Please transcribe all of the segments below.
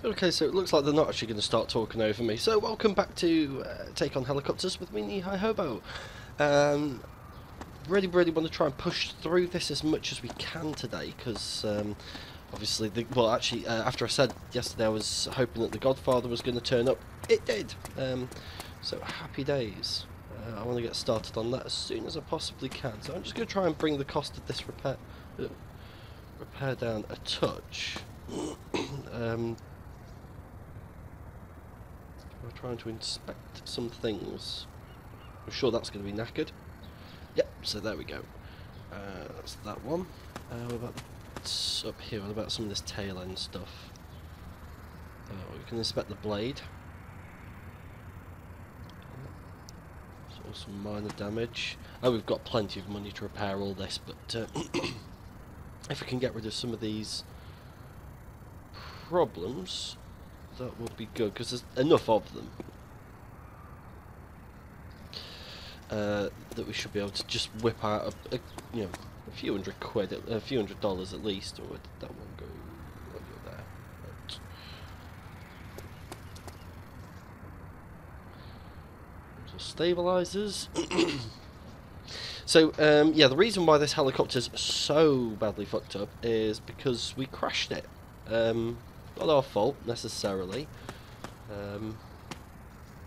Okay, so it looks like they're not actually going to start talking over me. So welcome back to Take on Helicopters with me, Hi Hobo. Really want to try and push through this as much as we can today, because obviously, after I said yesterday I was hoping that the Godfather was going to turn up, it did. So happy days. I want to get started on that as soon as I possibly can. So I'm just going to try and bring the cost of this repair down a touch. We're trying to inspect some things. I'm sure that's going to be knackered. Yep, so there we go. That's that one. What about up here? What about some of this tail end stuff? We can inspect the blade. So some minor damage. Oh, we've got plenty of money to repair all this, but if we can get rid of some of these problems, that would be good, because there's enough of them that we should be able to just whip out a few hundred quid, a few $100 at least. Or where did that one go? Oh, you're there. Right. So stabilizers. So yeah, the reason why this helicopter's so badly fucked up is because we crashed it. Not our fault necessarily.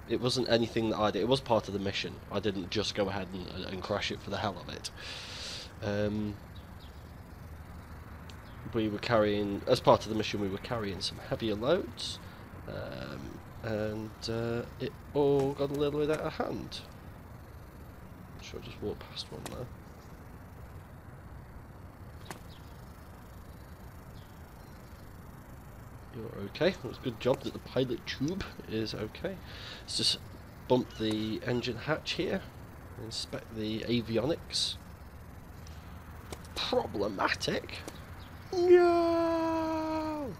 It wasn't anything that I did. It was part of the mission. I didn't just go ahead and crash it for the hell of it. We were carrying, as part of the mission, we were carrying some heavier loads, and it all got a little bit out of hand. I'm sure I just walked past one there. You're okay. It's a good job that the pilot tube is okay. Let's just bump the engine hatch here. Inspect the avionics. Problematic? No!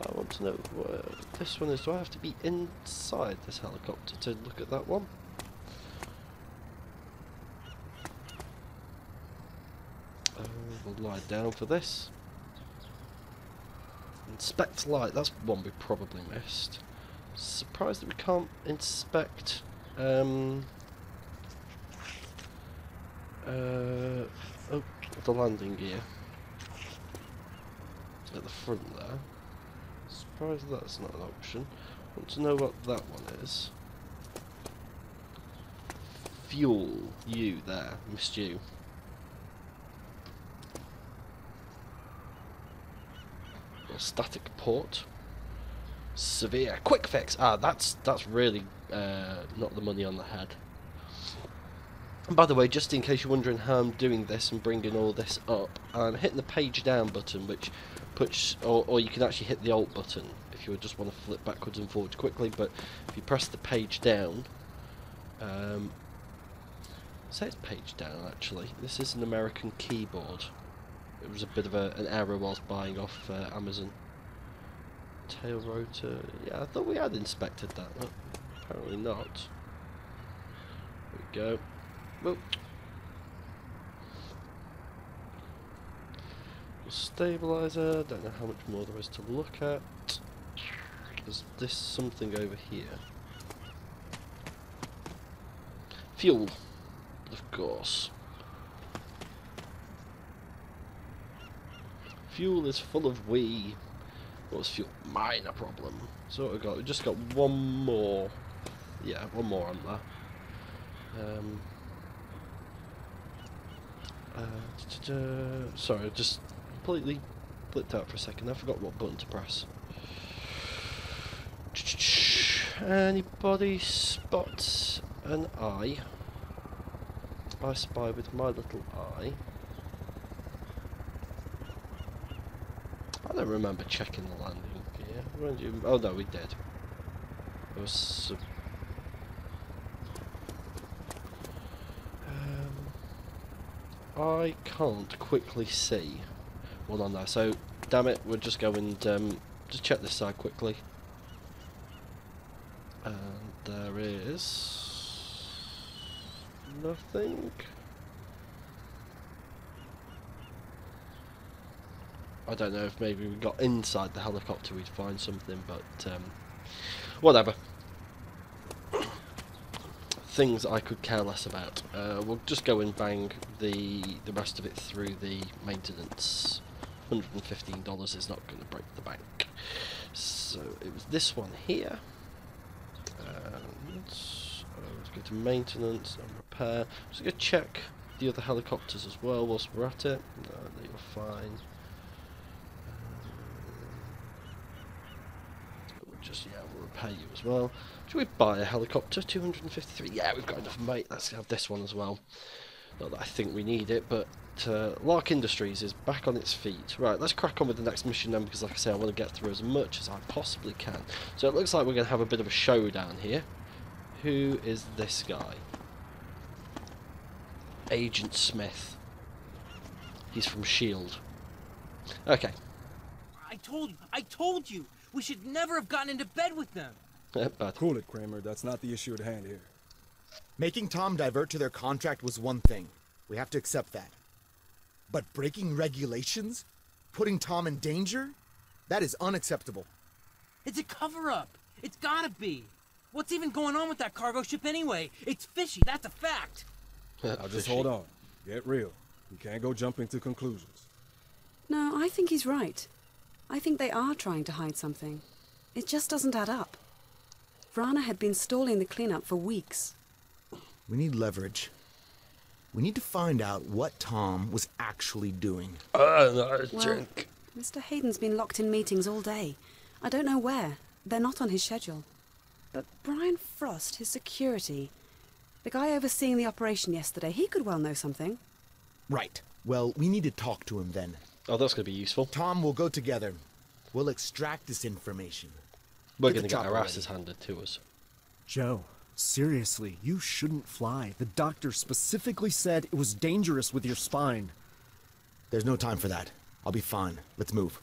I want to know where this one is. Do I have to be inside this helicopter to look at that one? We'll lie down for this. Inspect light, that's one we probably missed. Surprised that we can't inspect the landing gear at the front there. Surprised that's not an option. Want to know what that one is. Fuel, you there, missed you. Static port. Severe. Quick fix. Ah, that's really not the money on the head. And by the way, just in case you're wondering how I'm doing this and bringing all this up, I'm hitting the page down button, which puts, or you can actually hit the alt button if you just want to flip backwards and forwards quickly. But if you press the page down, say it's page down actually. This is an American keyboard. It was a bit of an error whilst buying off Amazon. Tail rotor. Yeah, I thought we had inspected that. Oh, apparently not. There we go. Whoop. Stabilizer. Don't know how much more there is to look at. Is this something over here? Fuel. Of course. Fuel is full of wee. What's fuel? Minor problem. So what we just got one more. Yeah, one more on there. Sorry, I just completely blipped out for a second. I forgot what button to press. Anybody spot an eye? I spy with my little eye. I don't remember checking the landing gear. Oh no, we did. It was. I can't quickly see one on there, so damn it, we'll just go and just check this side quickly. And there is nothing. I don't know if maybe we got inside the helicopter we'd find something, but whatever. Things I could care less about. We'll just go and bang the rest of it through the maintenance. $115 is not going to break the bank. So it was this one here. Let's go to maintenance and repair. Just going to check the other helicopters as well whilst we're at it. No, they were fine. We'll repair you as well. Should we buy a helicopter? 253. Yeah, we've got enough, mate. Let's have this one as well. Not that I think we need it, but Lark Industries is back on its feet. Right, let's crack on with the next mission then, because like I say, I want to get through as much as I possibly can. So it looks like we're going to have a bit of a showdown here. Who is this guy? Agent Smith. He's from S.H.I.E.L.D. Okay. I told you! We should never have gotten into bed with them! Bad. Cool it, Kramer. That's not the issue at hand here. Making Tom divert to their contract was one thing. We have to accept that. But breaking regulations? Putting Tom in danger? That is unacceptable. It's a cover-up! It's gotta be! What's even going on with that cargo ship anyway? It's fishy, that's a fact! Now just hold on. Get real. You can't go jumping to conclusions. No, I think he's right. I think they are trying to hide something. It just doesn't add up. Vrana had been stalling the cleanup for weeks. We need leverage. We need to find out what Tom was actually doing. Drink. Mr. Hayden's been locked in meetings all day. I don't know where. They're not on his schedule. But Brian Frost, his security, the guy overseeing the operation yesterday, he could well know something. Right. Well, we need to talk to him then. Oh, that's going to be useful. Tom, we'll go together. We'll extract this information. We're going to get our asses handed to us. Joe, seriously, you shouldn't fly. The doctor specifically said it was dangerous with your spine. There's no time for that. I'll be fine. Let's move.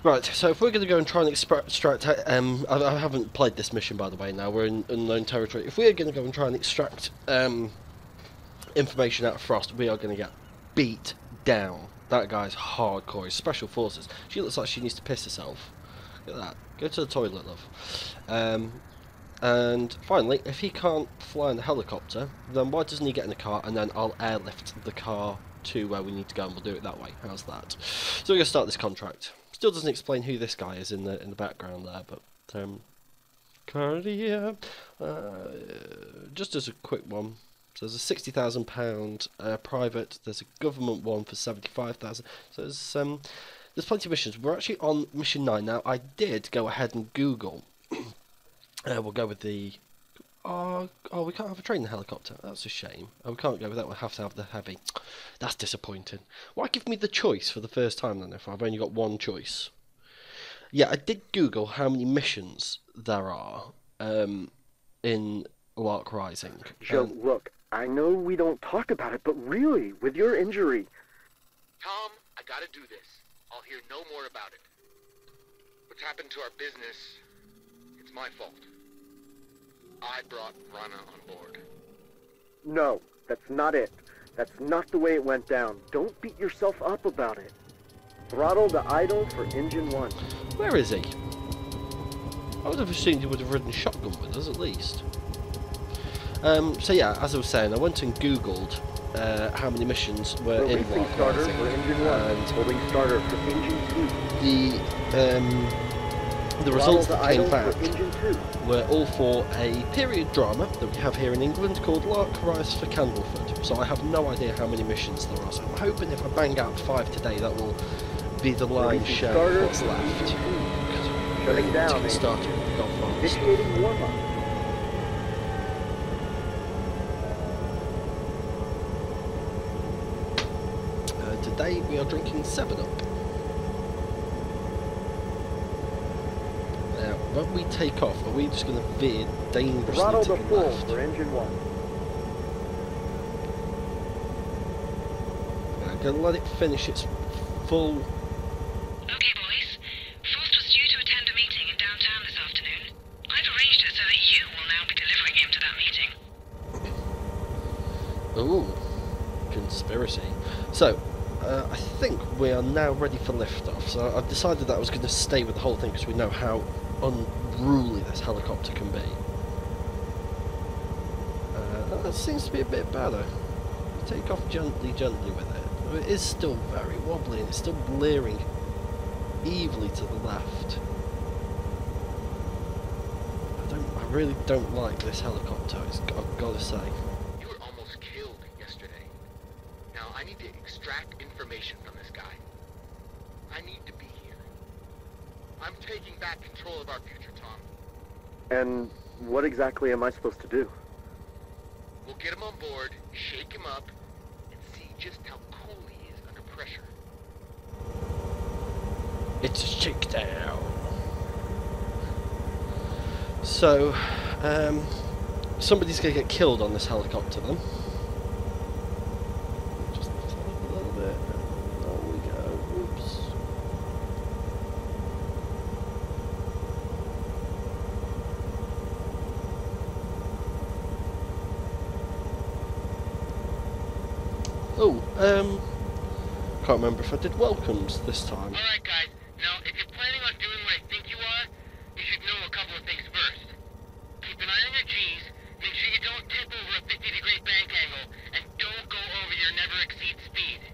Right, so if we're going to go and try and extract... I haven't played this mission, by the way, now. We're in unknown territory. If we're going to go and try and extract information out of Frost, we are going to get beat down. That guy's hardcore. He's Special Forces. She looks like she needs to piss herself. Look at that. Go to the toilet, love. And finally, if he can't fly in the helicopter, then why doesn't he get in the car and then I'll airlift the car to where we need to go and we'll do it that way. How's that? So we're going to start this contract. Still doesn't explain who this guy is in the background there, but Cardia, just as a quick one. So there's a £60,000 private. There's a government one for 75,000. So there's plenty of missions. We're actually on mission 9 now. I did go ahead and Google. We'll go with the. Oh, we can't have a training helicopter. That's a shame. Oh, we can't go with that. We'll have to have the heavy. That's disappointing. Why give me the choice for the first time then if I've only got one choice? Yeah, I did Google how many missions there are in Lark Rising. Joe, look, I know we don't talk about it, but really, with your injury... Tom, I gotta do this. I'll hear no more about it. What's happened to our business, it's my fault. I brought Rana on board. No, that's not it. That's not the way it went down. Don't beat yourself up about it. Throttle the idol for Engine 1. Where is he? I would have assumed he would have ridden shotgun with us at least. So yeah, as I was saying, I went and Googled how many missions were in Releasing Lark starter Rising, for Engine 1. and Holding starter for Engine 2. The results Throttle that the came idol back for Engine 2. were all for a period drama that we have here in England called Lark Rise for Candleford. So I have no idea how many missions there are. So I'm hoping if I bang out 5 today, that will be the lion's Releasing share starter of what's for left. Engine 2. Because Shutting down. to get started, we've got fast. Initiating warm-up. Today we are drinking 7-Up. Now, when we take off, are we just going to veer dangerously Throttle to the the full left? for Engine 1. I'm going to let it finish its full... Okay, boys. Frost was due to attend a meeting in downtown this afternoon. I've arranged it so that you will now be delivering him to that meeting. Ooh, conspiracy. So, I think we are now ready for liftoff. So I've decided that I was going to stay with the whole thing because we know how unruly this helicopter can be. That seems to be a bit better. You take off gently with it. It is still very wobbly and it's still blearing evilly to the left. I really don't like this helicopter, I've got to say. You were almost killed yesterday. Now I need to extract information from this guy. I need to be here. I'm taking back control of our future, Tom. And what exactly am I supposed to do? We'll get him on board, shake him up, and see just how cool he is under pressure. It's a shakedown. So, somebody's going to get killed on this helicopter then. Just a little bit. There we go. Oops. Oh, can't remember if I did welcomes this time. Alright guys, now if you're planning on doing what I think you are, you should know a couple of things first. Keep an eye on your G's, make sure you don't tip over a 50-degree bank angle, and don't go over your never exceed speed.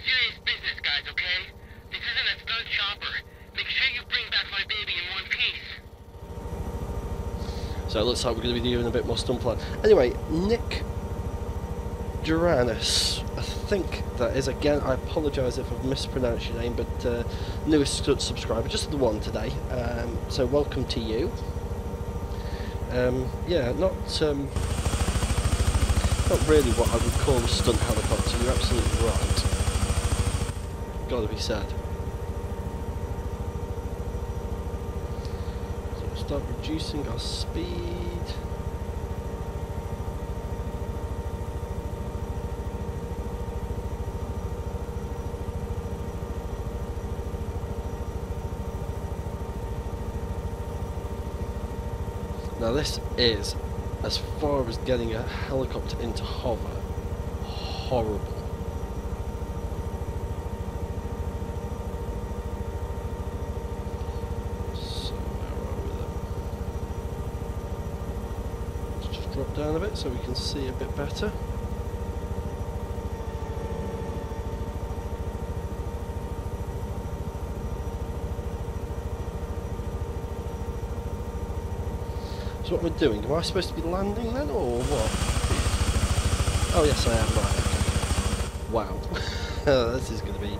Serious business, guys, okay? This isn't a stunt chopper. Make sure you bring back my baby in one piece. So it looks like we're going to be doing a bit more stunt flying. Anyway, Nick Duranus, I think that is. Again, I apologise if I've mispronounced your name, but newest subscriber, just the one today. So welcome to you. Yeah, not really what I would call a stunt helicopter. You're absolutely right. Got to be said. So we'll start reducing our speed. Now this is, as far as getting a helicopter into hover, horrible. So where are we then? Let's just drop down a bit so we can see a bit better. So what we're doing, am I supposed to be landing then, or what? Oh yes I am, right, okay. Wow. This is going to be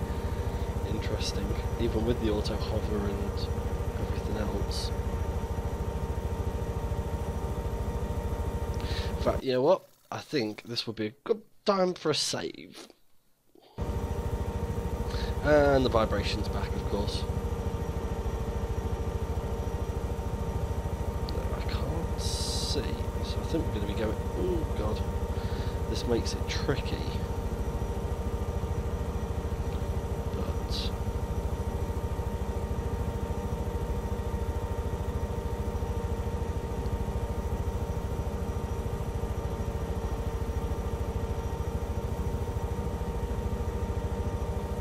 interesting, even with the auto hover and everything else. In fact, you know what? I think this would be a good time for a save. And the vibration's back, of course. See, so I think we're going to be going, oh god, this makes it tricky, but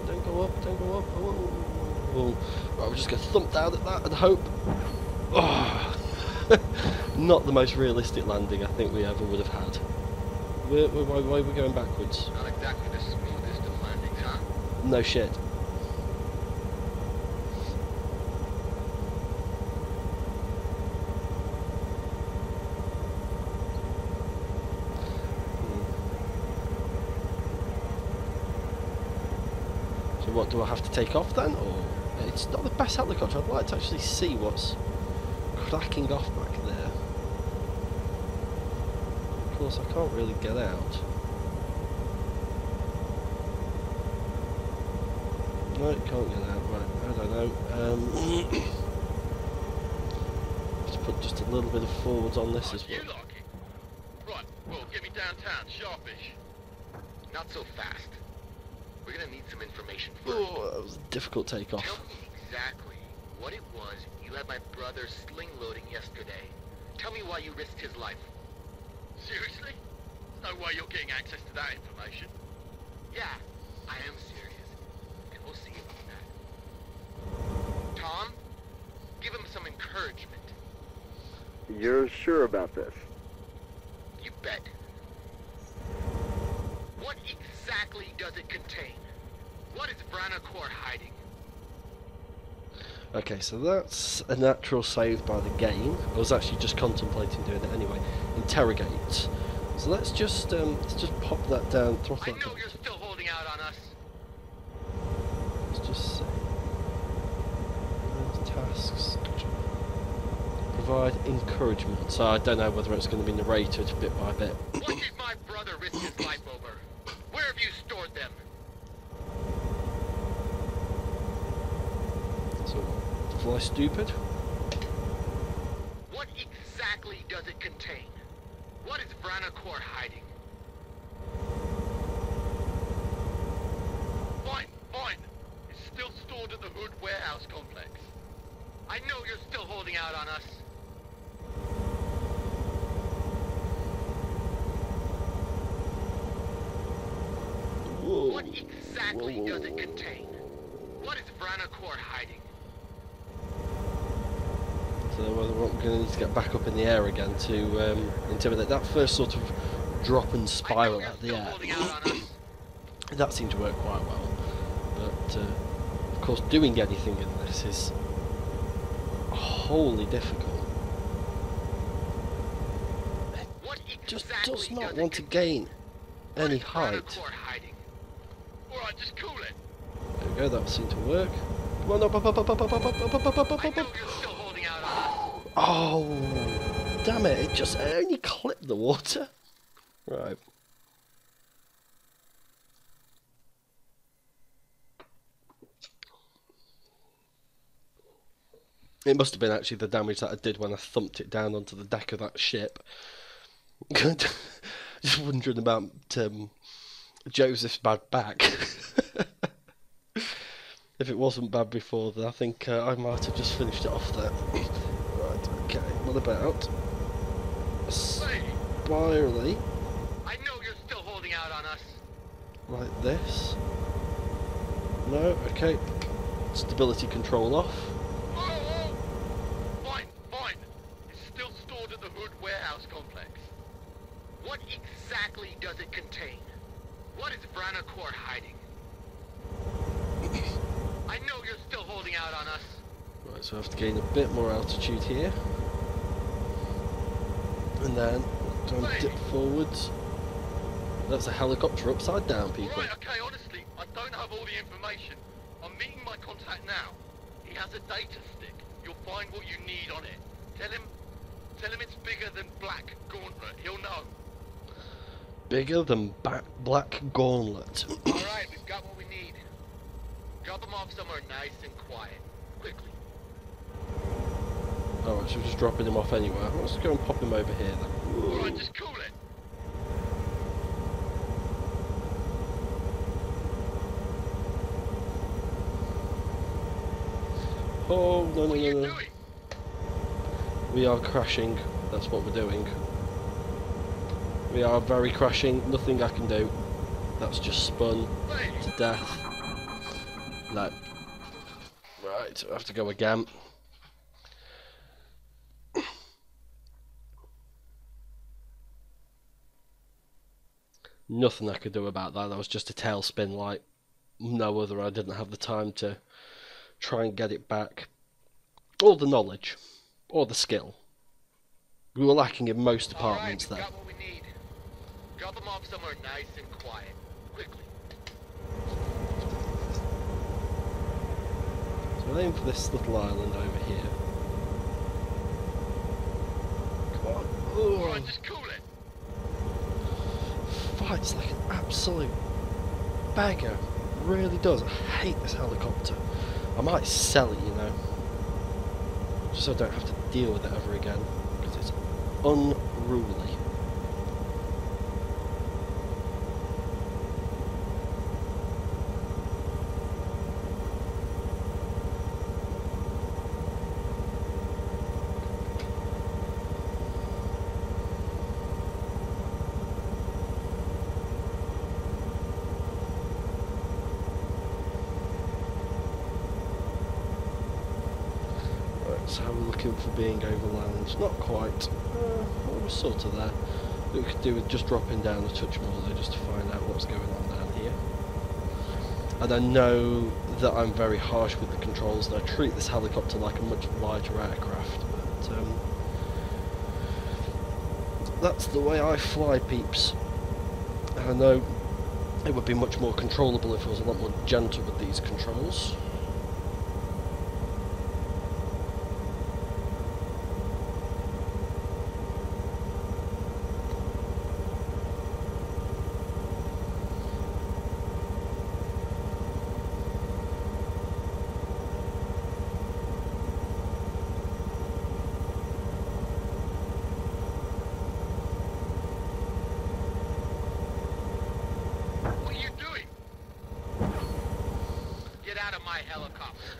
don't go up, oh, right, we'll just go thump down at that and hope. Oh. Not the most realistic landing I think we ever would have had. Why are we going backwards? Not exactly the smoothest of landings, huh? No shit. So what, do I have to take off then? Or it's not the best helicopter. I'd like to actually see what's cracking off back there. Of course, I can't really get out. No, it can't get out. Right, I don't know. Let's put just a little bit of forwards on this as well. You like it? Right, well, get me downtown, sharpish. Not so fast. We're gonna need some information first. Oh, that was a difficult takeoff. Tell me exactly what it was you had my brother sling loading yesterday. Tell me why you risked his life. Seriously? There's no way you're getting access to that information. Yeah, I am serious. You're sure about this? You bet. What exactly does it contain? What is Vranakor hiding? Okay, so that's a natural save by the game. I was actually just contemplating doing it anyway. Interrogate. So let's just pop that down. I Throttle know that down. you're still holding out on us. Let's just see. Tasks. Provide encouragement. So I don't know whether it's going to be narrated bit by bit. What did my brother risk his life over? Where have you stored them? So, fly stupid. What exactly does it contain? What is Vranakor hiding? Fine. It's still stored at the Hood warehouse complex. I know you're still holding out on us. Whoa. What exactly does it contain? What is Vranakor hiding? So we're going to need to get back up in the air again to intimidate. That first sort of drop and spiral out the air, that seemed to work quite well. But of course, doing anything in this is wholly difficult. It just does not want to gain any height. Alright, just cool it. There we go. That seemed to work. Come on, up. I know you're still holding out on us. Oh, damn it! It only clipped the water. Right. It must have been actually the damage that I did when I thumped it down onto the deck of that ship. Just wondering about Joseph's bad back. If it wasn't bad before, then I think I might have just finished it off there. Right, okay, what about spirally? I know you're still holding out on us. Like this. No, okay. Stability control off. Oh! Fine. It's still stored at the Hood warehouse complex. What exactly does it contain? What is Vranakor hiding? I know you're still holding out on us. Right, so I have to gain a bit more altitude here. And then, don't dip forwards. That's a helicopter upside down, people. Alright, okay, honestly, I don't have all the information. I'm meeting my contact now. He has a data stick. You'll find what you need on it. Tell him it's bigger than Black Gauntlet. He'll know. Bigger than Black Gauntlet. Alright, we've got what we need. Drop him off somewhere nice and quiet. Quickly. Alright, so we're just dropping him off anywhere. Let's go and pop him over here then. Alright, just cool it. Oh, no. What are you doing? We are crashing. That's what we're doing. We are very crashing. Nothing I can do. That's just spun to death. No. Right, I have to go again. Nothing I could do about that. That was just a tailspin like no other. I didn't have the time to try and get it back. Or the knowledge. Or the skill. We were lacking in most departments there. Got what we need. Drop him off somewhere nice and quiet. Quickly. So we'll aim for this little island over here. Come on. Alright, just cool it. Fights like an absolute beggar. Really does. I hate this helicopter. I might sell it, you know. Just so I don't have to deal with it ever again. Because it's unruly. So we're looking for being overland. Not quite. We're sort of there. We could do with just dropping down a touch more though, just to find out what's going on down here. And I know that I'm very harsh with the controls, and I treat this helicopter like a much lighter aircraft, but that's the way I fly, peeps. And I know it would be much more controllable if I was a lot more gentle with these controls.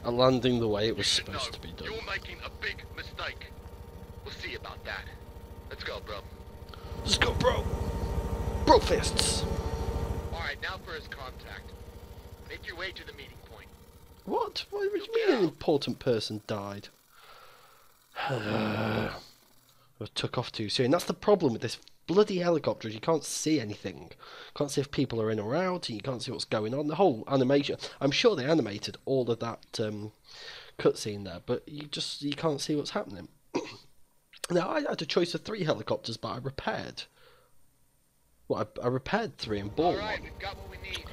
And landing the way it was supposed to be done. You're making a big mistake. We'll see about that. Let's go, bro. Let's go, bro. Bro fists. Alright, now for his contact. Make your way to the meeting point. What? What do you mean an important person died? I took off too soon. That's the problem with this bloody helicopter. You can't see anything. Can't see if people are in or out. You can't see what's going on. The whole animation. I'm sure they animated all of that cutscene there, but you can't see what's happening. Now I had a choice of 3 helicopters, but I repaired. Well, I repaired 3 and bought one. We've got what we need.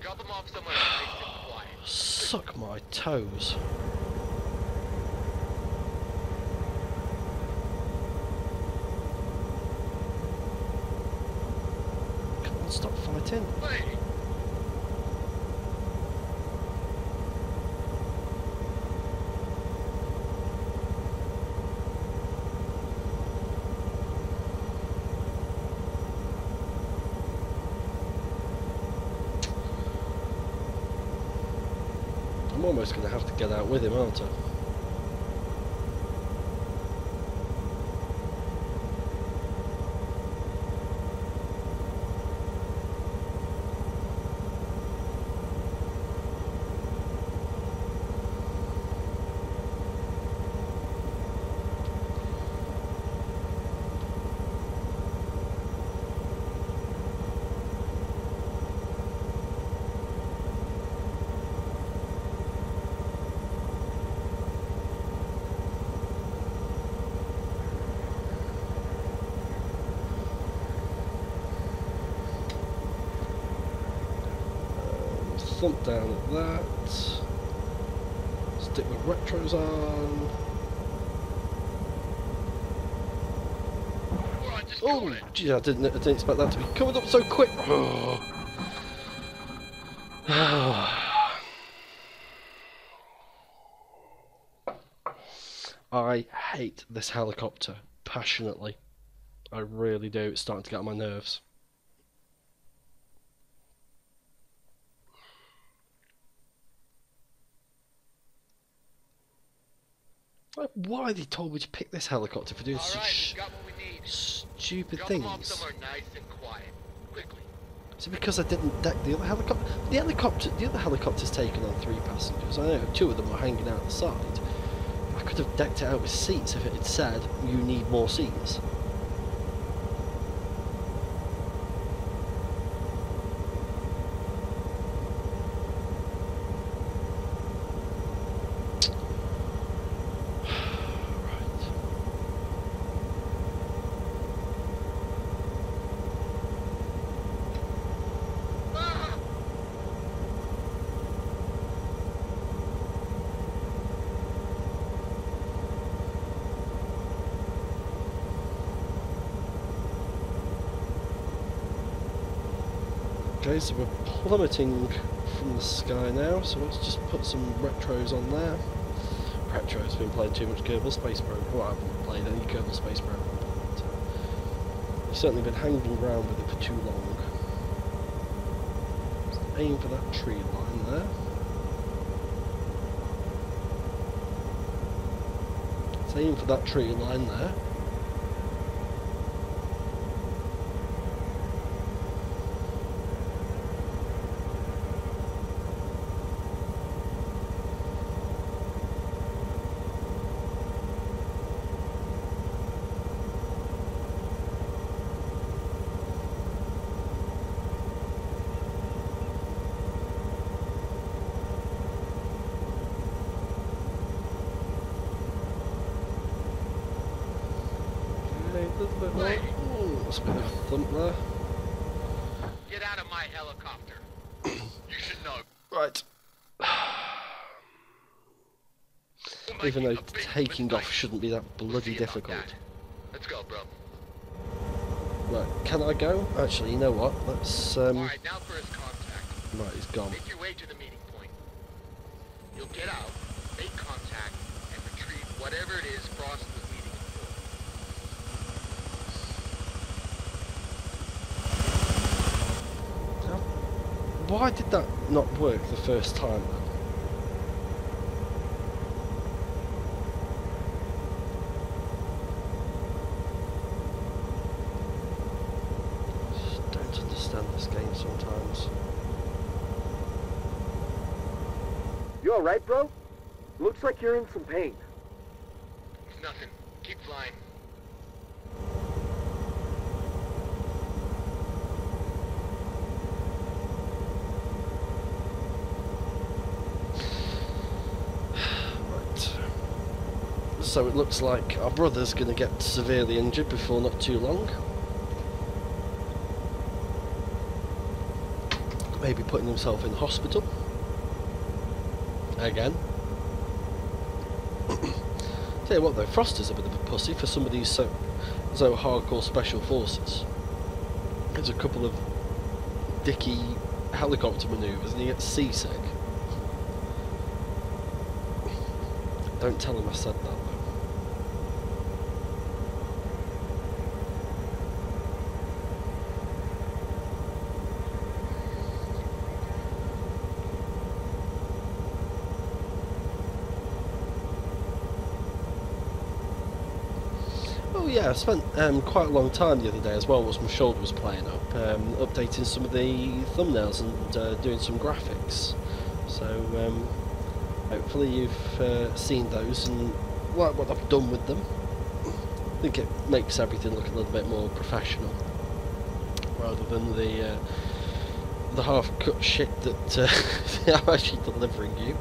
Drop them off somewhere nice and quiet. Suck my toes. Stop fighting. Hey. I'm almost going to have to get out with him, aren't I? Thump down at that. Stick with retros on. Oh, gee, I didn't expect that to be coming up so quick. I hate this helicopter passionately. I really do. It's starting to get on my nerves. Like, why they told me to pick this helicopter for doing such stupid things? Nice and quiet. Quickly. Is it because I didn't deck the other helicopter? The other helicopter's taken on 3 passengers. I know 2 of them were hanging out the side. I could have decked it out with seats if it had said you need more seats. Okay, so we're plummeting from the sky now, so let's just put some retros on there. Retro's been playing too much Kerbal Space Program. Well, I haven't played any Kerbal Space Program, but I've certainly been hanging around with it for too long. Just aim for that tree line there. Let's aim for that tree line there. a bit of a thump there. Get out of my helicopter. You should know. Right. Even though taking off shouldn't be that bloody difficult. Let's go, bro. Right, can I go? Actually, you know what? Let's Alright, now for his contact. Right, he's gone. Make your way to the meeting point. You'll get out, make contact, and retrieve whatever it is Frost was meeting for. Why did that not work the first time then? Don't understand this game sometimes. You alright, bro? Looks like you're in some pain. It's nothing. Keep flying. Right. So it looks like our brother's going to get severely injured before not too long. Maybe putting himself in hospital. Again. Tell you what though, Frost is a bit of a pussy for somebody who's so hardcore special forces. There's a couple of dicky helicopter manoeuvres and he gets seasick. Don't tell him I said that though. Oh yeah, I spent quite a long time the other day as well whilst my shoulder was playing up, updating some of the thumbnails and doing some graphics. So hopefully you've seen those and like what I've done with them. I think it makes everything look a little bit more professional rather than the half-cut shit that I'm actually delivering you.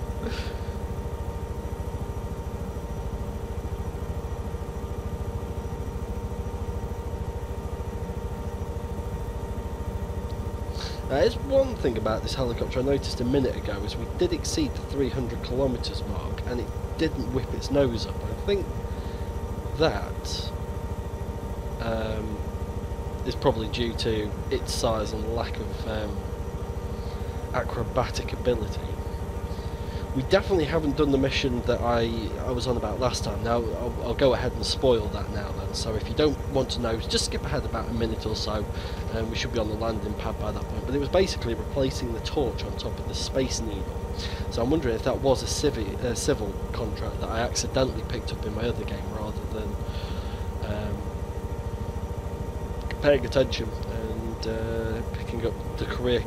There's one thing about this helicopter I noticed a minute ago is we did exceed the 300 kilometres mark and it didn't whip its nose up. I think that is probably due to its size and lack of acrobatic ability. We definitely haven't done the mission that I was on about last time. Now I'll go ahead and spoil that now then. So if you don't want to know, just skip ahead about a minute or so and we should be on the landing pad by that point. But it was basically replacing the torch on top of the Space Needle. So I'm wondering if that was a civil contract that I accidentally picked up in my other game rather than paying attention and picking up the career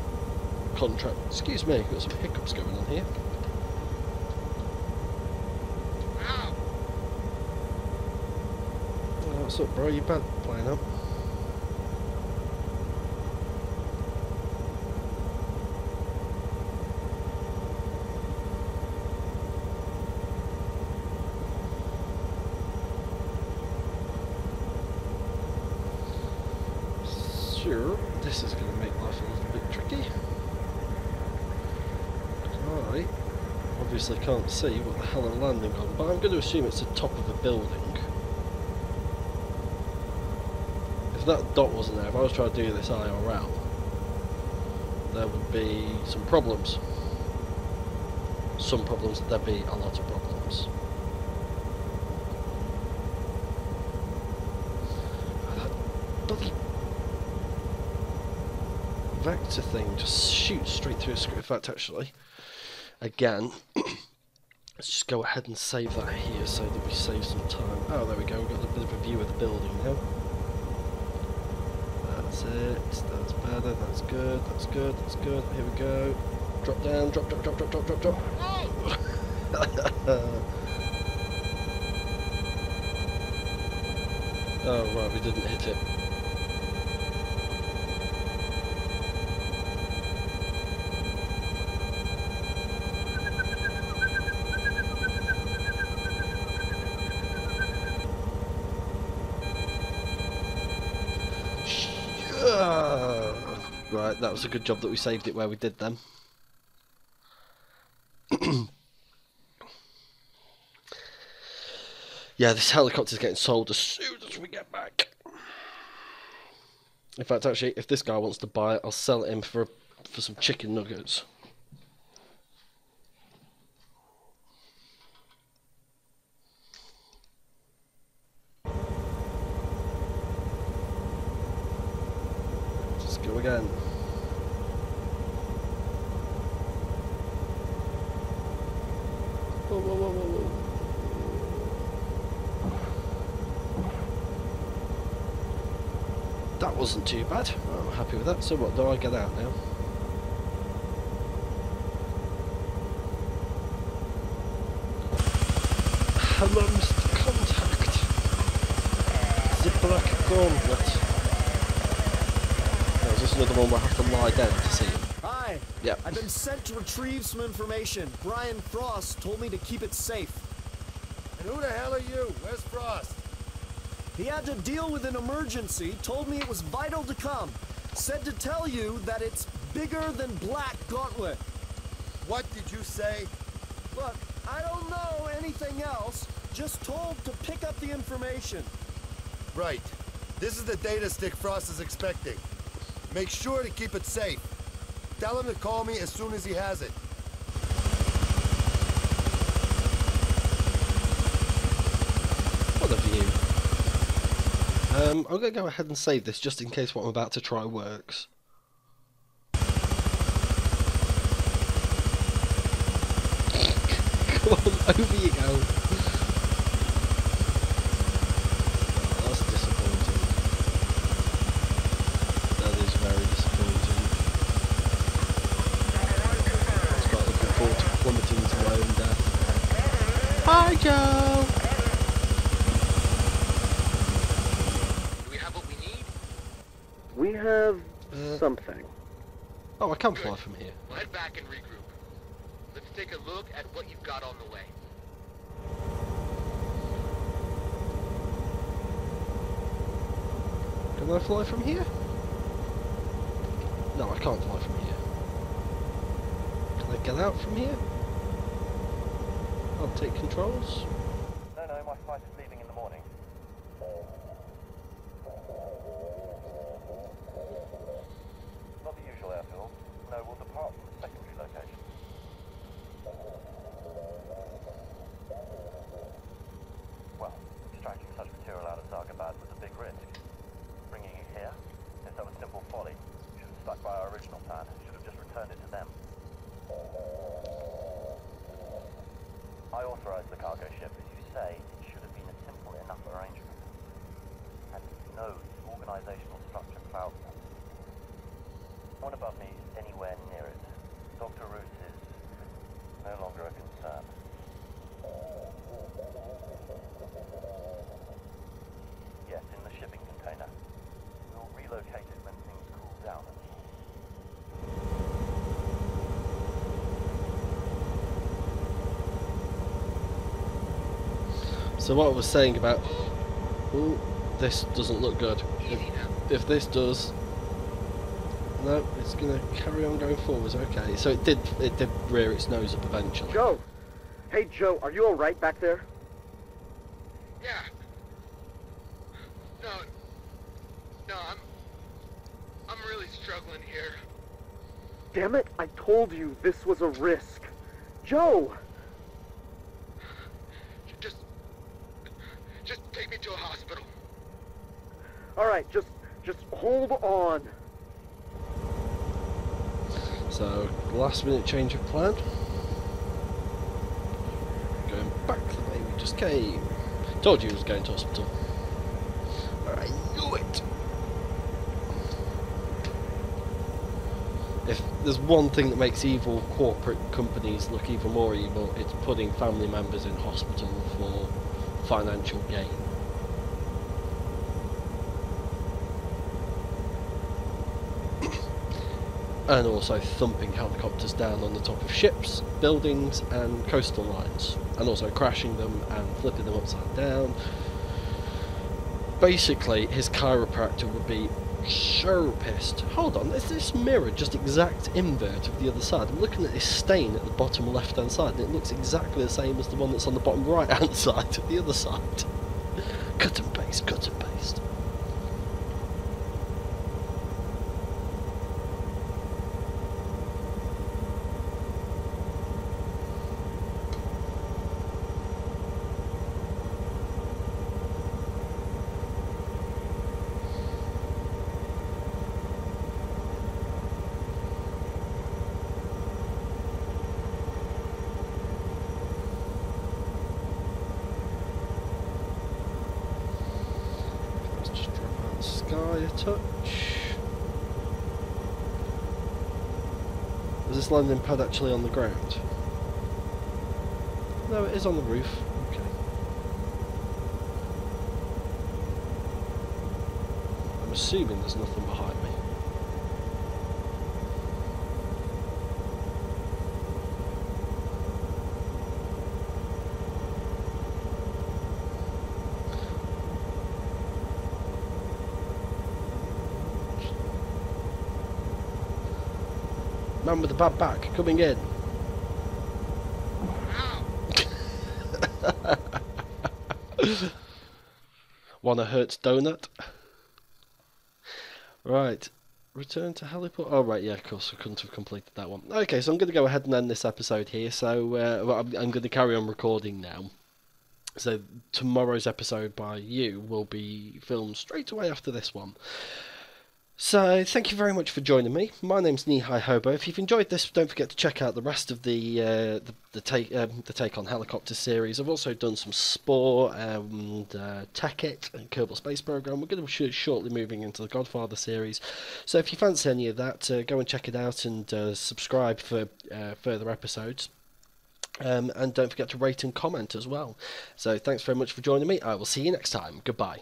contract. Excuse me, got some hiccups going on here. What's up, bro? You bad playing up? Sure, this is going to make life a little bit tricky. I obviously can't see what the hell I'm landing on, but I'm going to assume it's the top of a building. If that dot wasn't there, if I was trying to do this IRL, there would be some problems. Some problems, there'd be a lot of problems. That bloody vector thing just shoots straight through a screen. In fact, actually, again, let's just go ahead and save that here so that we save some time. Oh, there we go, we've got a bit of a view of the building now. That's it, that's better, that's good, that's good, that's good. Here we go. Drop down, drop, drop, drop, drop, drop, drop, drop. Oh, right, we didn't hit it. Right, that was a good job that we saved it where we did then. Yeah, this helicopter's getting sold as soon as we get back. In fact, actually, if this guy wants to buy it, I'll sell it him for some chicken nuggets. Just go again. Whoa, whoa, whoa, whoa, whoa. That wasn't too bad. I'm happy with that. So what, do I get out now? Hello, Mr. Contact. The Black Gauntlet. Now, is this another one where I have to lie down to see him? Hi. Yep. I've been sent to retrieve some information. Brian Frost told me to keep it safe. And who the hell are you? Where's Frost? He had to deal with an emergency, told me it was vital to come. Said to tell you that it's bigger than Black Gauntlet. What did you say? Look, I don't know anything else. Just told to pick up the information. Right. This is the data stick Frost is expecting. Make sure to keep it safe. Tell him to call me as soon as he has it. What a view. I'm going to go ahead and save this just in case what I'm about to try works. Come on, over you go. Oh, that's disappointing. That is very disappointing. It's quite looking forward to plummeting to my own death. Hi, Joe! We have something. Oh, I can fly from here. We'll head back and regroup. Let's take a look at what you've got on the way. Can I fly from here? No, I can't fly from here. Can I get out from here? I'll take controls. No, my flight is leaving in the morning. Not the usual airfield. No, we'll depart from the secondary location. Well, extracting such material out of Zargabad was a big risk. Bringing it here, if that was simple folly, we should have stuck by our original plan. Should have just returned it to them. I authorized the cargo ship. As you say, it should have been a simple enough arrangement. And no organizational structure clouds that. No one above me is anywhere near it. Dr. Root is no longer a concern. Yes, in the shipping container. We'll relocate it when things cool down. So what I was saying about... Ooh, this doesn't look good. If this does... No, it's going to carry on going forwards. Okay, so it did rear its nose up eventually. Joe! Hey, Joe, are you alright back there? Yeah. No, I'm really struggling here. Damn it, I told you this was a risk. Joe! Just take me to a hospital. Alright, just hold on. So, last minute change of plan. Going back the way we just came. Told you he was going to hospital. I knew it! If there's one thing that makes evil corporate companies look even more evil, it's putting family members in hospital for financial gain. And also thumping helicopters down on the top of ships, buildings and coastal lines, and also crashing them and flipping them upside down. Basically, his chiropractor would be So pissed. Hold on, is this mirror just exact invert of the other side? I'm looking at this stain at the bottom left hand side and it looks exactly the same as the one that's on the bottom right hand side of the other side. Cut and paste, cut and paste. Sky a touch. Is this landing pad actually on the ground? No, it is on the roof. Okay. I'm assuming there's nothing behind me. Man with the bad back coming in. Wanna hurt donut? Right. Return to heliport. Oh right, yeah, of course I couldn't have completed that one. Okay, so I'm going to go ahead and end this episode here. So well, I'm going to carry on recording now. So tomorrow's episode by you will be filmed straight away after this one. So, thank you very much for joining me. My name's Knee-High Hobo. If you've enjoyed this, don't forget to check out the rest of the Take on Helicopter series. I've also done some Spore and Tech-It and Kerbal Space Program. We're going to be shortly moving into the Godfather series. So, if you fancy any of that, go and check it out and subscribe for further episodes. And don't forget to rate and comment as well. So, thanks very much for joining me. I will see you next time. Goodbye.